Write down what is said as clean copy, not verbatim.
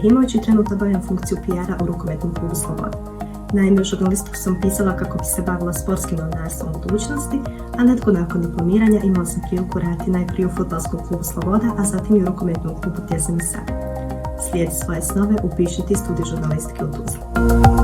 imajući trenutno obavljam funkciju PR-a u rukometnom klubu Sloboda. Naime, žurnalistiku sam pisala kako bi se bavila sportskim novinarstvom u budućnosti, a netko nakon diplomiranja imala sam priliku raditi najprije u fudbalskom klubu Sloboda, a zatim i u rukometnom klubu gdje sam i sad. Slijedi svoje snove, upišite studij žurnalistike u Tuzli.